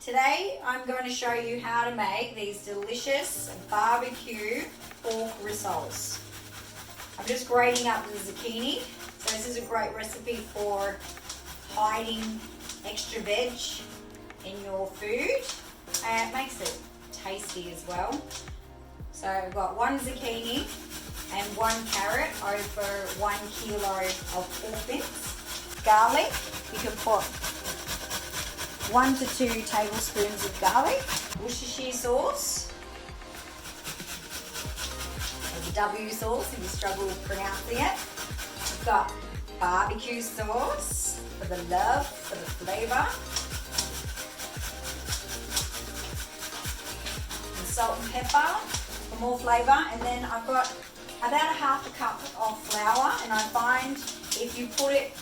Today I'm going to show you how to make these delicious barbecue pork rissoles. I'm just grating up the zucchini. So this is a great recipe for hiding extra veg in your food, and it makes it tasty as well. So I've got one zucchini and one carrot over 1 kilo of pork mince. Garlic, you can put 1 to 2 tablespoons of garlic. Worcestershire sauce, or W sauce if you struggle with pronouncing it. We've got barbecue sauce for the love, for the flavour. And salt and pepper for more flavour. And then I've got about 1/2 cup of flour, and I find if you put it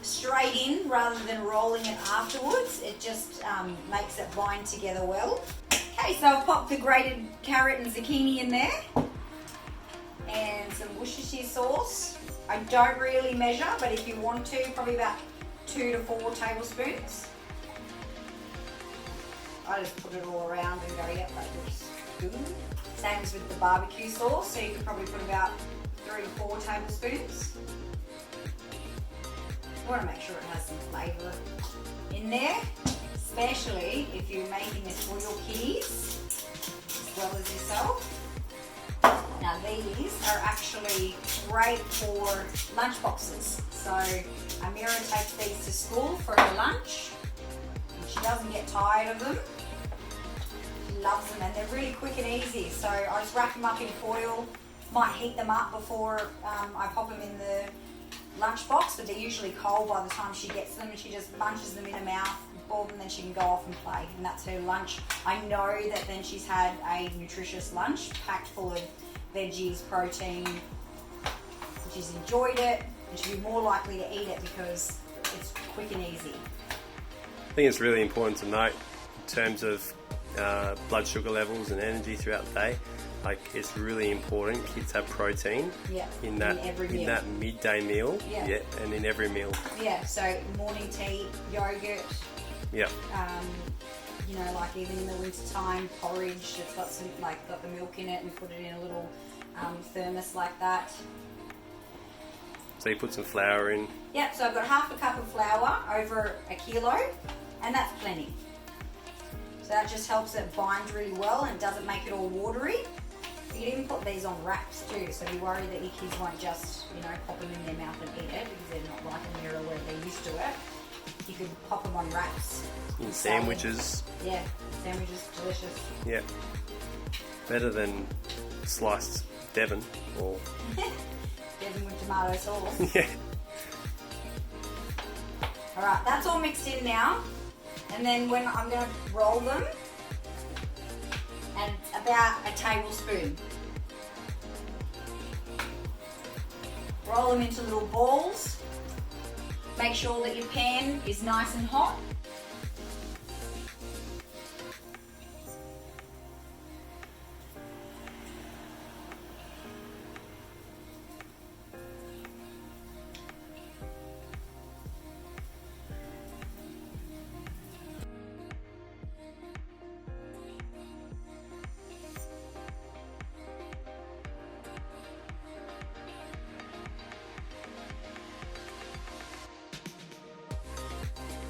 straight in rather than rolling it afterwards, it just makes it bind together well. Okay, so I've popped the grated carrot and zucchini in there, and some Worcestershire sauce. I don't really measure, but if you want to, probably about 2 to 4 tablespoons. I just put it all around and go, yep, that looks good. Same as with the barbecue sauce, so you can probably put about 3 to 4 tablespoons. You want to make sure it has some flavour in there, especially if you're making this for your kiddies as well as yourself. Now these are actually great for lunch boxes. So Amira takes these to school for her lunch, and she doesn't get tired of them. She loves them, and they're really quick and easy. So I just wrap them up in foil, might heat them up before I pop them in the lunchbox, but they're usually cold by the time she gets them, and she just munches them in her mouth, boom, and then she can go off and play, and that's her lunch. I know that then she's had a nutritious lunch packed full of veggies, protein, and she's enjoyed it, and she'll be more likely to eat it because it's quick and easy. I think it's really important to note in terms of blood sugar levels and energy throughout the day. Like, it's really important kids have protein in that midday meal, and in every meal. Yeah, so morning tea, yogurt. Yeah. You know, like even in the winter time, porridge. It's got some got the milk in it, and put it in a little thermos like that. So you put some flour in. Yeah, so I've got 1/2 cup of flour over 1 kilo, and that's plenty. So that just helps it bind really well and doesn't make it all watery. You can even put these on wraps too, so be worried that your kids won't just, pop them in their mouth and eat it, because they're not like a mirror where they're used to it. You could pop them on wraps. In sandwiches. Yeah, sandwiches, delicious. Yeah. Better than sliced Devon or... Devon with tomato sauce. Yeah. Alright, that's all mixed in now. And then when I'm going to roll them, and about a tablespoon. Roll them into little balls. Make sure that your pan is nice and hot.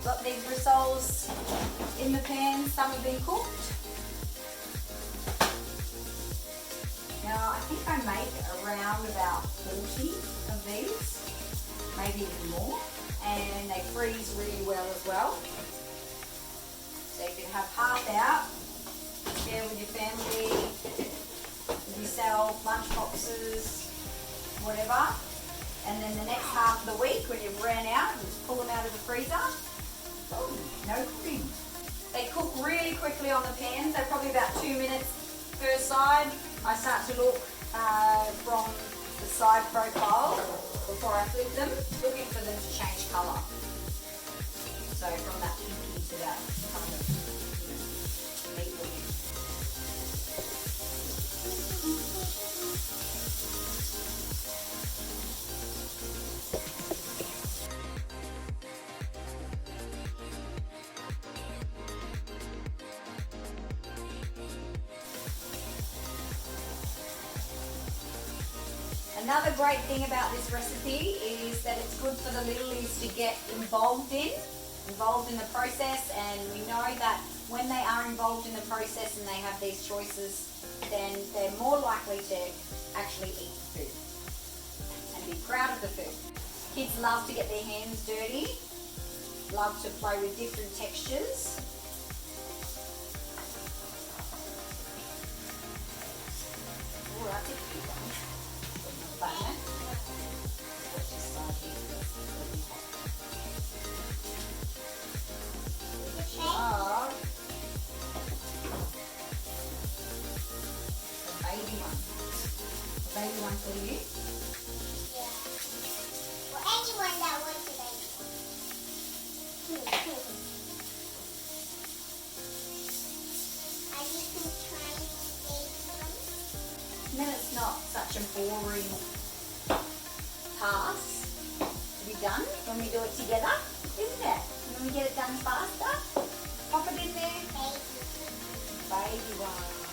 Got these rissoles in the pan, some have been cooked. Now I think I make around about 40 of these, maybe even more, and they freeze really well as well. So you can have half out, share with your family, with yourself, lunch boxes, whatever. And then the next half of the week, when you've ran out, you just pull them out of the freezer. Oh, no cooking. They cook really quickly on the pans. They're probably about 2 minutes per side. I start to look from the side profile before I flip them, looking for them to change colour. So from that pinky to that kind of meat looking. Another great thing about this recipe is that it's good for the littlies to get involved in the process, and we know that when they are involved in the process and they have these choices, then they're more likely to actually eat the food and be proud of the food. Kids love to get their hands dirty, love to play with different textures. Oh, that's a cute one. Butter. Switch this side here. Oh. The baby one. The baby one for you? Yeah. Well, anyone that wants a baby one. I just been trying baby ones. And then it's not such a boring task to be done when we do it together, isn't it? When we get it done faster, pop it in there. Baby. Baby one.